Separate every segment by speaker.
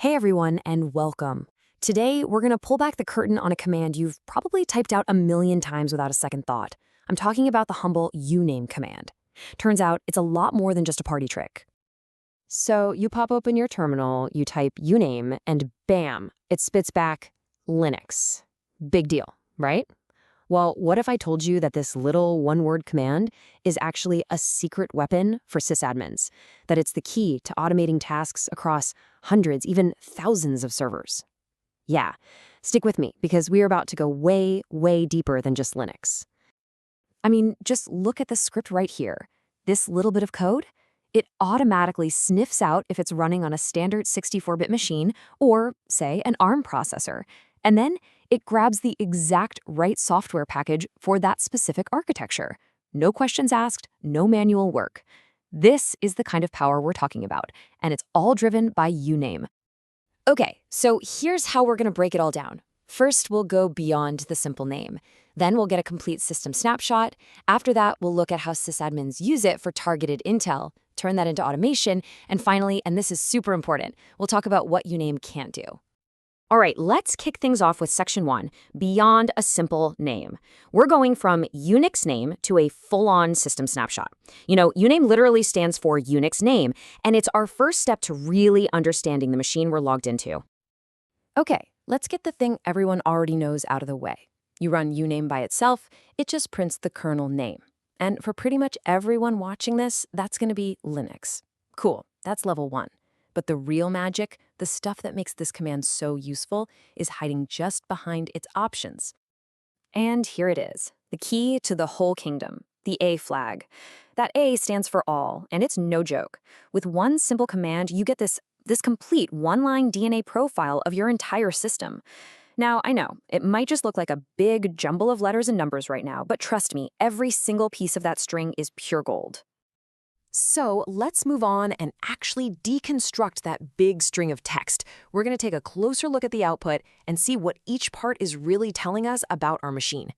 Speaker 1: Hey everyone, and welcome. Today, we're going to pull back the curtain on a command you've probably typed out a million times without a second thought. I'm talking about the humble uname command. Turns out, it's a lot more than just a party trick. So you pop open your terminal, you type uname, and bam, it spits back Linux. Big deal, right? Well, what if I told you that this little one-word command is actually a secret weapon for sysadmins? That it's the key to automating tasks across hundreds, even thousands of servers? Yeah, stick with me because we are about to go way, way deeper than just Linux. I mean, just look at the script right here. This little bit of code, it automatically sniffs out if it's running on a standard 64-bit machine or, say, an ARM processor. And then it grabs the exact right software package for that specific architecture. No questions asked, no manual work. This is the kind of power we're talking about, and it's all driven by uname. Okay, so here's how we're going to break it all down. First, we'll go beyond the simple name. Then we'll get a complete system snapshot. After that, we'll look at how sysadmins use it for targeted intel, turn that into automation, and finally, and this is super important, we'll talk about what uname can't do. All right, let's kick things off with section 1, beyond a simple name. We're going from Unix name to a full-on system snapshot. Uname literally stands for Unix name, and it's our first step to really understanding the machine we're logged into. Okay, let's get the thing everyone already knows out of the way. You run uname by itself, it just prints the kernel name. And for pretty much everyone watching this, that's going to be Linux. Cool, that's level 1. But the real magic, the stuff that makes this command so useful, is hiding just behind its options. And here it is, the key to the whole kingdom, the A flag. That A stands for all, and it's no joke. With one simple command, you get this complete one-line DNA profile of your entire system. Now, I know, it might just look like a big jumble of letters and numbers right now, but trust me, every single piece of that string is pure gold. So let's move on and actually deconstruct that big string of text. We're going to take a closer look at the output and see what each part is really telling us about our machine.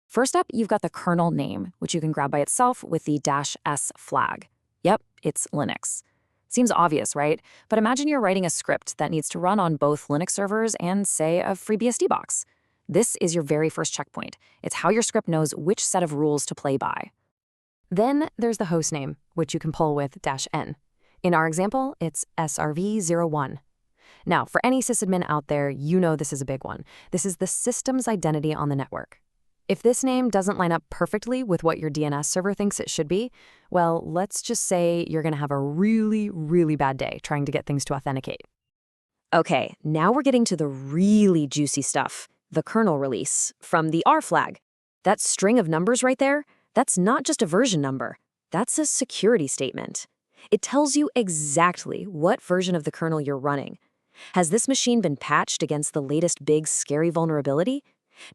Speaker 1: First up, you've got the kernel name, which you can grab by itself with the -s flag. Yep, it's Linux. Seems obvious, right? But imagine you're writing a script that needs to run on both Linux servers and, say, a FreeBSD box. This is your very first checkpoint. It's how your script knows which set of rules to play by. Then there's the hostname, which you can pull with -n. In our example, it's srv01. Now, for any sysadmin out there, you know this is a big one. This is the system's identity on the network. If this name doesn't line up perfectly with what your DNS server thinks it should be, well, let's just say you're going to have a really, really bad day trying to get things to authenticate. Okay, now we're getting to the really juicy stuff, the kernel release, from the R flag. That string of numbers right there, that's not just a version number. That's a security statement. It tells you exactly what version of the kernel you're running. Has this machine been patched against the latest big, scary vulnerability?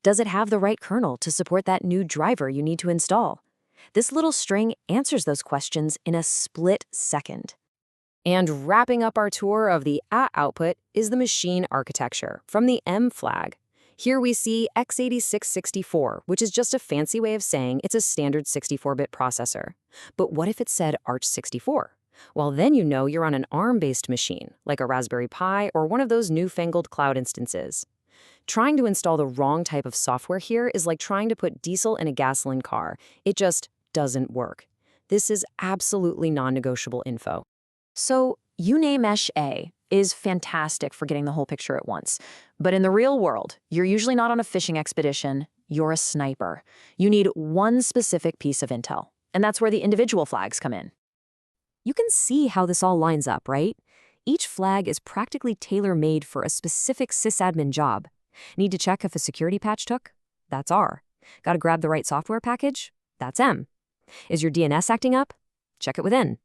Speaker 1: Does it have the right kernel to support that new driver you need to install? This little string answers those questions in a split second. And wrapping up our tour of the A output is the machine architecture from the M flag. Here we see x86-64, which is just a fancy way of saying it's a standard 64-bit processor. But what if it said Arch64? Well, then you know you're on an ARM-based machine, like a Raspberry Pi or one of those newfangled cloud instances. Trying to install the wrong type of software here is like trying to put diesel in a gasoline car. It just doesn't work. This is absolutely non-negotiable info. So, uname-A is fantastic for getting the whole picture at once. But in the real world, you're usually not on a fishing expedition, you're a sniper. You need one specific piece of intel, and that's where the individual flags come in. You can see how this all lines up, right? Each flag is practically tailor-made for a specific sysadmin job. Need to check if a security patch took? That's R. Got to grab the right software package? That's M. Is your DNS acting up? Check it with N.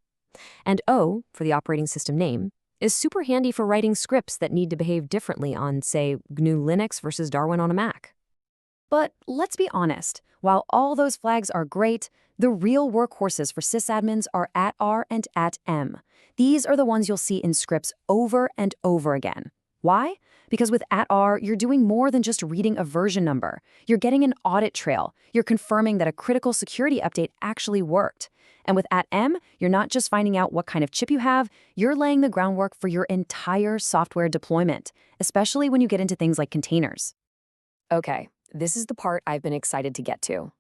Speaker 1: And O, for the operating system name, is super handy for writing scripts that need to behave differently on, say, GNU Linux versus Darwin on a Mac. But let's be honest, while all those flags are great, the real workhorses for sysadmins are at R and at M. These are the ones you'll see in scripts over and over again. Why? Because with @r, you're doing more than just reading a version number. You're getting an audit trail. You're confirming that a critical security update actually worked. And with @m, you're not just finding out what kind of chip you have, you're laying the groundwork for your entire software deployment, especially when you get into things like containers. Okay, this is the part I've been excited to get to.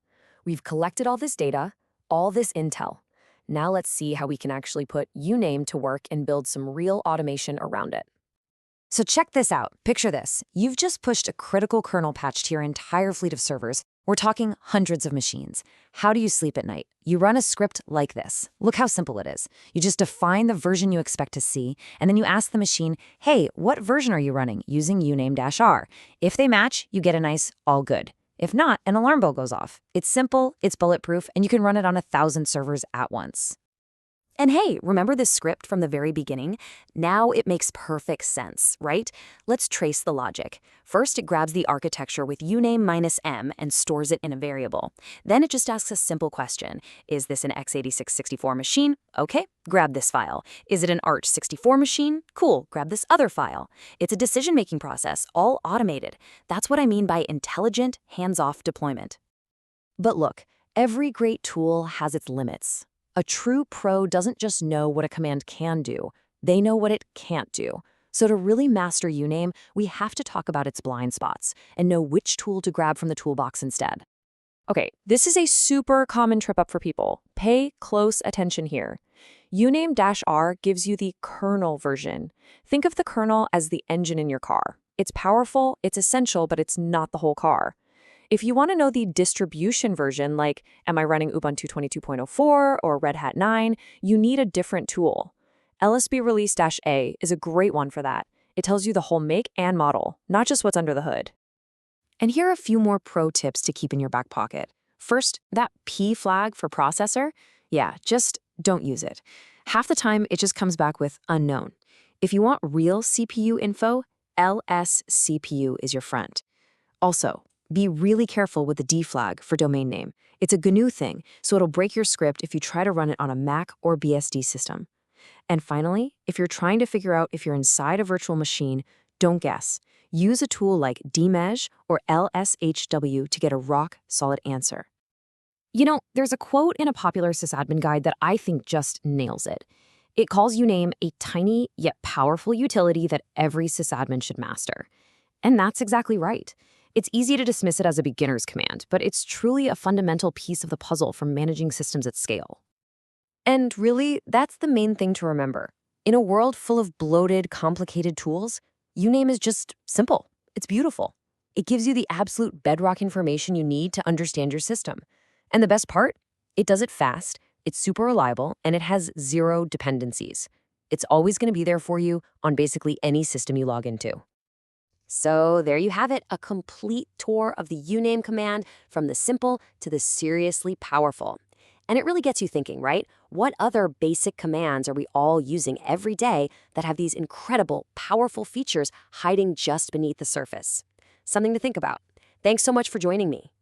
Speaker 1: We've collected all this data, all this intel. Now let's see how we can actually put uname to work and build some real automation around it. So check this out. Picture this. You've just pushed a critical kernel patch to your entire fleet of servers. We're talking hundreds of machines. How do you sleep at night? You run a script like this. Look how simple it is. You just define the version you expect to see, and then you ask the machine, hey, what version are you running using uname-r? If they match, you get a nice all good. If not, an alarm bell goes off. It's simple, it's bulletproof, and you can run it on 1,000 servers at once. And hey, remember this script from the very beginning? Now it makes perfect sense, right? Let's trace the logic. First, it grabs the architecture with uname-m and stores it in a variable. Then it just asks a simple question. Is this an x86-64 machine? Okay, grab this file. Is it an ARCH-64 machine? Cool, grab this other file. It's a decision-making process, all automated. That's what I mean by intelligent, hands-off deployment. But look, every great tool has its limits. A true pro doesn't just know what a command can do, they know what it can't do. So to really master uname, we have to talk about its blind spots and know which tool to grab from the toolbox instead. Okay, this is a super common trip up for people. Pay close attention here. Uname-r gives you the kernel version. Think of the kernel as the engine in your car. It's powerful, it's essential, but it's not the whole car. If you want to know the distribution version, like am I running Ubuntu 22.04 or Red Hat 9, you need a different tool. LSB release-A is a great one for that. It tells you the whole make and model, not just what's under the hood. And here are a few more pro tips to keep in your back pocket. First, that P flag for processor, yeah, just don't use it. Half the time, it just comes back with unknown. If you want real CPU info, LSCPU is your friend. Also, be really careful with the D flag for domain name. It's a GNU thing, so it'll break your script if you try to run it on a Mac or BSD system. And finally, if you're trying to figure out if you're inside a virtual machine, don't guess. Use a tool like dmej or LSHW to get a rock-solid answer. You know, there's a quote in a popular sysadmin guide that I think just nails it. It calls uname a tiny yet powerful utility that every sysadmin should master. And that's exactly right. It's easy to dismiss it as a beginner's command, but it's truly a fundamental piece of the puzzle for managing systems at scale. And really, that's the main thing to remember. In a world full of bloated, complicated tools, uname is just simple. It's beautiful. It gives you the absolute bedrock information you need to understand your system. And the best part? It does it fast, it's super reliable, and it has zero dependencies. It's always going to be there for you on basically any system you log into. So there you have it, a complete tour of the uname command from the simple to the seriously powerful. And it really gets you thinking, right? What other basic commands are we all using every day that have these incredible, powerful features hiding just beneath the surface? Something to think about. Thanks so much for joining me.